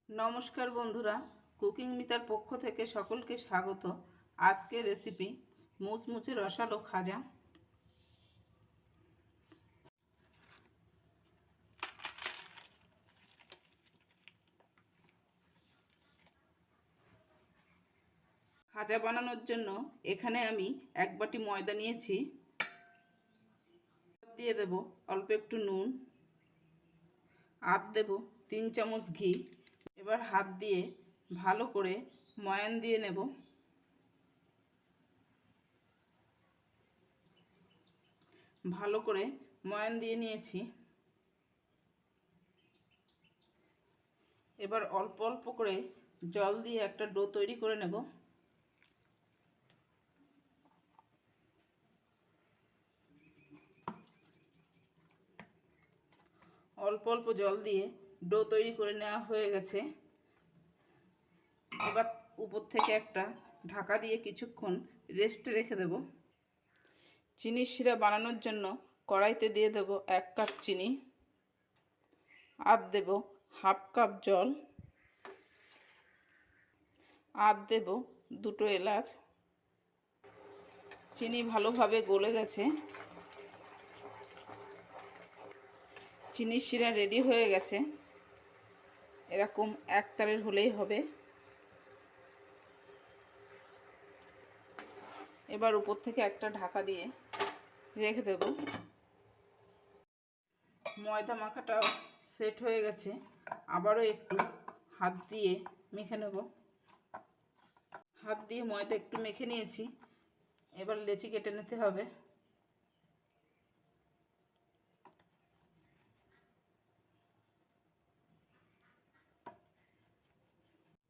নমস্কার বন্ধুরা, কুকিং মিতার পক্ষ থেকে সকলকে স্বাগত। আজকের রেসিপি মুচমুচে রসালো খাজা। খাজা বানানোর জন্য এখানে আমি 1 বাটি ময়দা নিয়েছি। দিয়ে দেব অল্প একটু নুন, আর দেব 3 চামচ ঘি। এবার হাত দিয়ে ভালো করে ময়ান দিয়ে নেব। ভালো করে ময়ান দিয়ে নিয়েছি। এবার অল্প অল্প করে জল দিয়ে একটা ডো তৈরি করে নেব। অল্প অল্প জল দিয়ে ডো তৈরি করে নেওয়া হয়ে গেছে। এবার উপর থেকে একটা ঢাকা দিয়ে কিছুক্ষণ রেস্টে রেখে দেব। চিনির শিরা বানানোর জন্য কড়াইতে দিয়ে দেব 1 কাপ চিনি, আর দেব 1/2 কাপ জল, আর দেব 2টো এলাচ। চিনি ভালোভাবে গলে গেছে। চিনির শিরা রেডি হয়ে গেছে। এরকম একতারের হলেই হবে। এবার উপর থেকে একটা ঢাকা দিয়ে রেখে দেব। ময়দা মাখাটাও সেট হয়ে গেছে। আবারও একটু হাত দিয়ে মেখে নেব। হাত দিয়ে ময়দা একটু মেখে নিয়েছি। এবার লেচি কেটে নিতে হবে।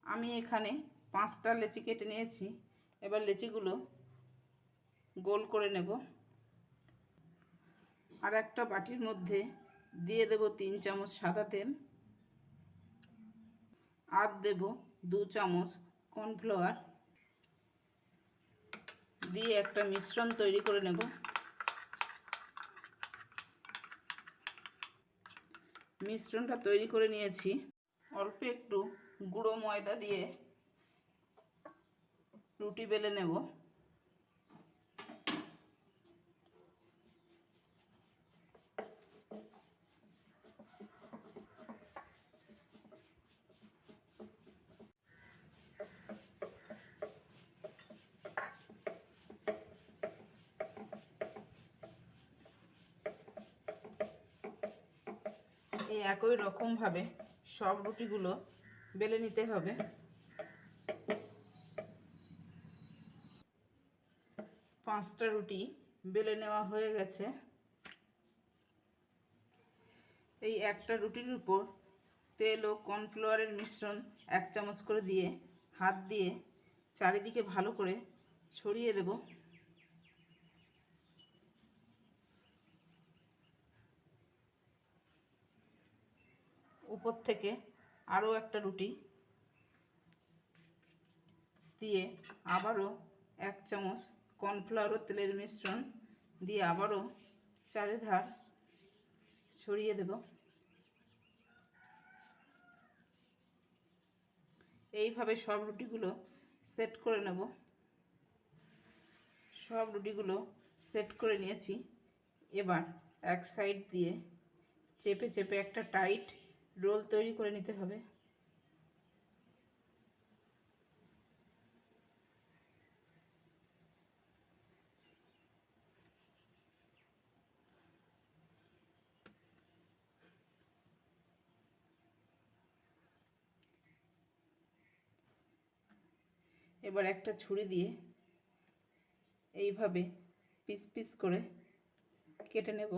আমি এখানে 5টা লেচি কেটে নিয়েছি। এবার লেচিগুলো গোল করে নেব। আর একটা বাটির মধ্যে দিয়ে দেব 3 চামচ সাদা তেল, আর দেব 2 চামচ কর্নফ্লাওয়ার দিয়ে একটা মিশ্রণ তৈরি করে নেব। মিশ্রণটা তৈরি করে নিয়েছি। অল্প একটু গুঁড়ো ময়দা দিয়ে রুটি বেলে নেব। এই একই রকমভাবে সব রুটিগুলো বেলে নিতে হবে। 5টা রুটি বেলে নেওয়া হয়ে গেছে। এই একটা রুটির উপর তেল ও কর্নফ্লাওয়ারের মিশ্রণ 1 চামচ করে দিয়ে হাত দিয়ে চারিদিকে ভালো করে ছড়িয়ে দেব। উপর থেকে আরও একটা রুটি দিয়ে আবারও 1 চামচ কর্নফ্লাওয়ার ও তেলের মিশ্রণ দিয়ে আবারও চারিধার ছড়িয়ে দেব। এইভাবে সব রুটিগুলো সেট করে নেব। সব রুটিগুলো সেট করে নিয়েছি। এবার এক সাইড দিয়ে চেপে চেপে একটা টাইট রোল তৈরি করে নিতে হবে। এবার একটা ছুরি দিয়ে এইভাবে পিস পিস করে কেটে নেব।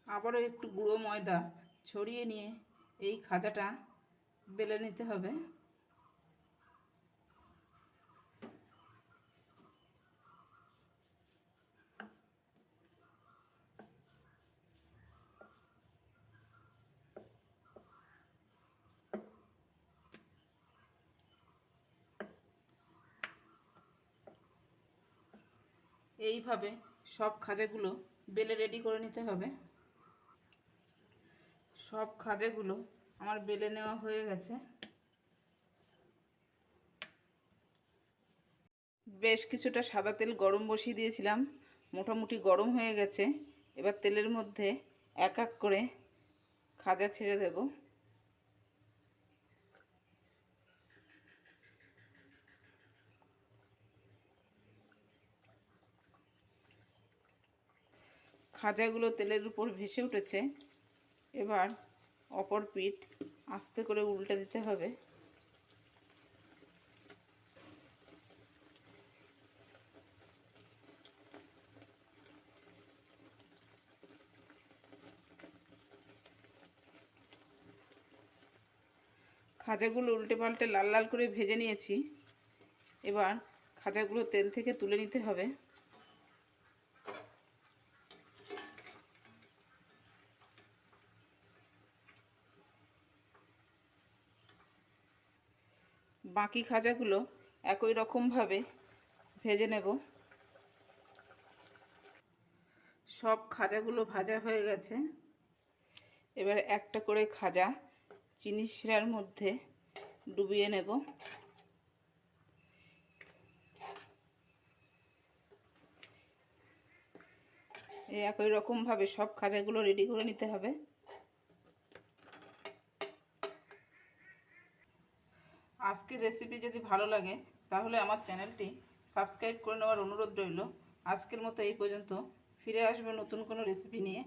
আবারও একটু গুঁড়ো ময়দা ছড়িয়ে নিয়ে এই খাজাটা বেলে নিতে হবে। এইভাবে সব খাজাগুলো বেলে রেডি করে নিতে হবে। সব খাজাগুলো আমার বেলে নেওয়া হয়ে গেছে। বেশ কিছুটা সাদা তেল গরম বসিয়ে দিয়েছিলাম, মোটামুটি গরম হয়ে গেছে। এবার তেলের মধ্যে এক এক করে খাজা ছেড়ে দেব। খাজাগুলো তেলের উপর ভেসে উঠেছে। এবার অপর পিঠ আস্তে করে উল্টে দিতে হবে। খাজাগুলো উল্টে পাল্টে লাল লাল করে ভেজে নিয়েছি। এবার খাজাগুলো তেল থেকে তুলে নিতে হবে। বাকি খাজাগুলো একই রকমভাবে ভেজে নেব। সব খাজাগুলো ভাজা হয়ে গেছে। এবার একটা করে খাজা চিনি শিরার মধ্যে ডুবিয়ে নেব। এই একই রকমভাবে সব খাজাগুলো রেডি করে নিতে হবে। আজকের রেসিপি যদি ভালো লাগে তাহলে আমার চ্যানেলটি সাবস্ক্রাইব করে নেওয়ার অনুরোধ রইল। আজকের মতো এই পর্যন্ত, ফিরে আসবো নতুন কোনো রেসিপি নিয়ে।